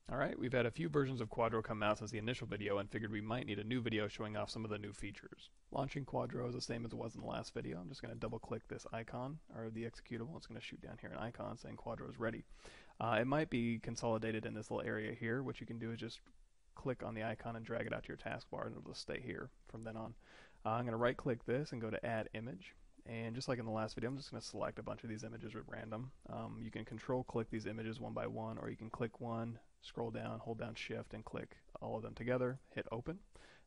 Alright, we've had a few versions of Kuadro come out since the initial video and figured we might need a new video showing off some of the new features. Launching Kuadro is the same as it was in the last video. I'm just going to double click this icon, or the executable. It's going to shoot down here an icon saying Kuadro is ready. It might be consolidated in this little area here. What you can do is just click on the icon and drag it out to your taskbar and it'll just stay here from then on. I'm going to right click this and go to add image. And just like in the last video, I'm just going to select a bunch of these images at random. You can control click these images one by one, or you can click one, scroll down, hold down shift, and click all of them together, hit open.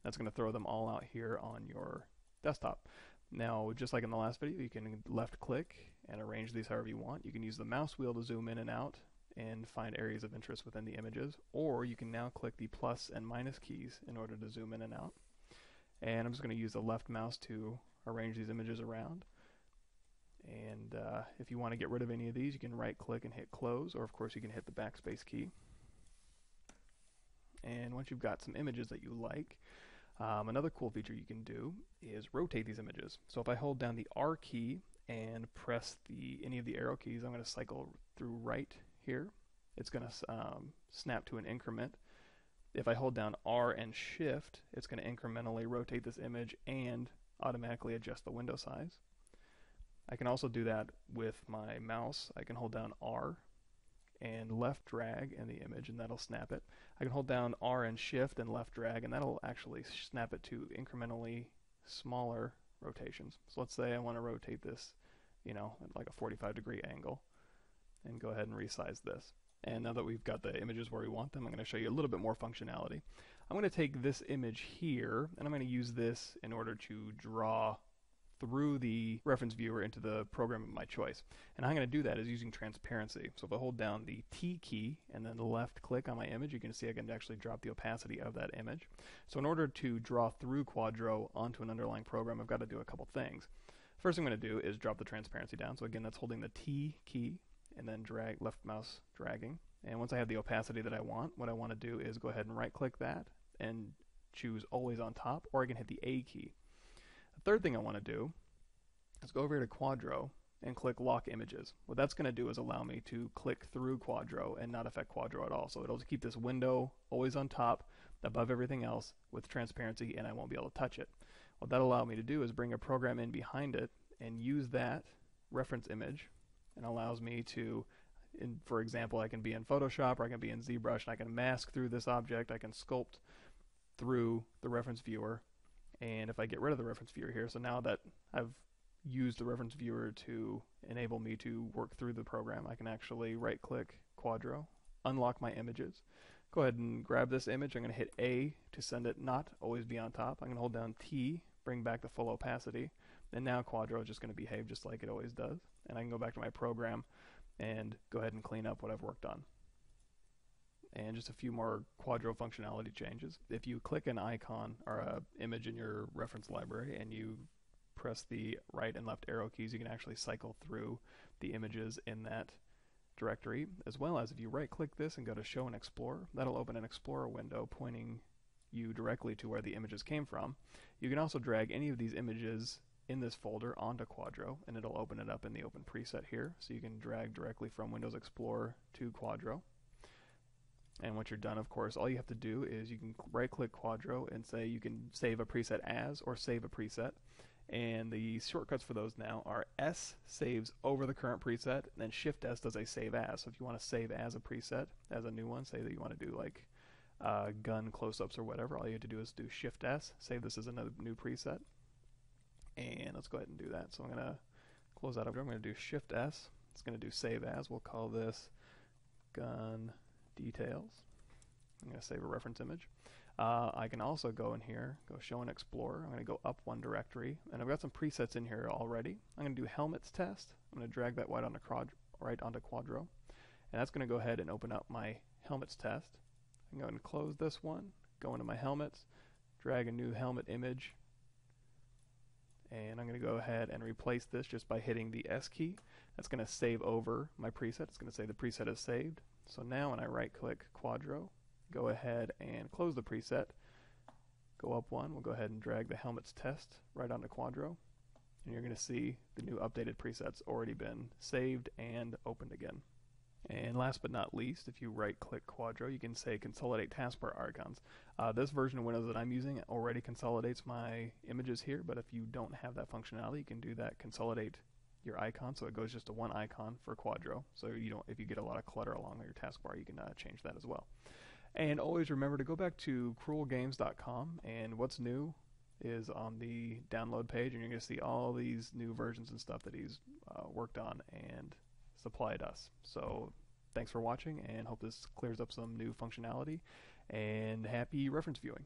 That's going to throw them all out here on your desktop. Now, just like in the last video, you can left click and arrange these however you want. You can use the mouse wheel to zoom in and out and find areas of interest within the images, or you can now click the plus and minus keys in order to zoom in and out. And I'm just going to use the left mouse to arrange these images around. And if you want to get rid of any of these, you can right click and hit close, or of course you can hit the backspace key. And once you've got some images that you like, another cool feature you can do is rotate these images. So if I hold down the R key and press any of the arrow keys, I'm going to cycle through right here. It's going to snap to an increment. If I hold down R and shift, it's going to incrementally rotate this image and automatically adjust the window size. I can also do that with my mouse. I can hold down R and left drag in the image and that'll snap it. I can hold down R and shift and left drag and that'll actually snap it to incrementally smaller rotations. So let's say I want to rotate this, at like a 45-degree angle, and go ahead and resize this. And now that we've got the images where we want them, I'm going to show you a little bit more functionality. I'm going to take this image here and I'm going to use this in order to draw through the reference viewer into the program of my choice. And how I'm going to do that is using transparency. So if I hold down the T key and then the left click on my image, you can see I can actually drop the opacity of that image. So in order to draw through Kuadro onto an underlying program, I've got to do a couple things. First thing I'm going to do is drop the transparency down. So again, that's holding the T key and then drag, left mouse dragging. And once I have the opacity that I want, what I want to do is go ahead and right click that and choose always on top, or I can hit the A key. The third thing I want to do is go over here to Kuadro and click Lock Images. What that's going to do is allow me to click through Kuadro and not affect Kuadro at all. So it'll keep this window always on top, above everything else, with transparency, and I won't be able to touch it. What that'll allow me to do is bring a program in behind it and use that reference image, and allows me to, for example, I can be in Photoshop or I can be in ZBrush and I can mask through this object, I can sculpt through the reference viewer. And if I get rid of the reference viewer here, so now that I've used the reference viewer to enable me to work through the program, I can actually right click Kuadro, unlock my images, go ahead and grab this image. I'm going to hit A to send it not always be on top. I'm going to hold down T, bring back the full opacity, and now Kuadro is just going to behave just like it always does. And I can go back to my program and go ahead and clean up what I've worked on. And just a few more Kuadro functionality changes. If you click an icon or an image in your reference library and you press the right and left arrow keys, you can actually cycle through the images in that directory, as well as if you right click this and go to Show and Explore, that'll open an Explorer window pointing you directly to where the images came from. You can also drag any of these images in this folder onto Kuadro and it'll open it up in the Open Preset here, so you can drag directly from Windows Explorer to Kuadro. And once you're done, of course, all you have to do is you can right-click Kuadro and say you can save a preset as or save a preset. And the shortcuts for those now are S saves over the current preset, and then Shift S does a save as. So if you want to save as a preset, as a new one, say that you want to do like gun close-ups or whatever, all you have to do is do Shift S, save this as another new preset. And let's go ahead and do that. So I'm going to close that over. I'm going to do Shift S. It's going to do save as. We'll call this gun details. I'm going to save a reference image. I can also go in here, go Show and Explore. I'm going to go up one directory, and I've got some presets in here already. I'm going to do helmets test. I'm going to drag that right onto Kuadro, and that's going to go ahead and open up my helmets test. I'm going to close this one, go into my helmets, drag a new helmet image, and I'm going to go ahead and replace this just by hitting the S key. That's going to save over my preset. It's going to say the preset is saved. So now when I right click Kuadro, go ahead and close the preset, go up one, we'll go ahead and drag the helmets test right onto Kuadro, and you're going to see the new updated presets already been saved and opened again. And last but not least, if you right-click Kuadro, you can say Consolidate Taskbar Icons. This version of Windows that I'm using already consolidates my images here, but if you don't have that functionality, you can do that, consolidate your icon, so it goes just to one icon for Kuadro. So you don't, if you get a lot of clutter along your taskbar, you can change that as well. And always remember to go back to cruelgames.com, and what's new is on the download page, and you're going to see all these new versions and stuff that he's worked on and supplied us. So thanks for watching, and hope this clears up some new functionality, and happy reference viewing.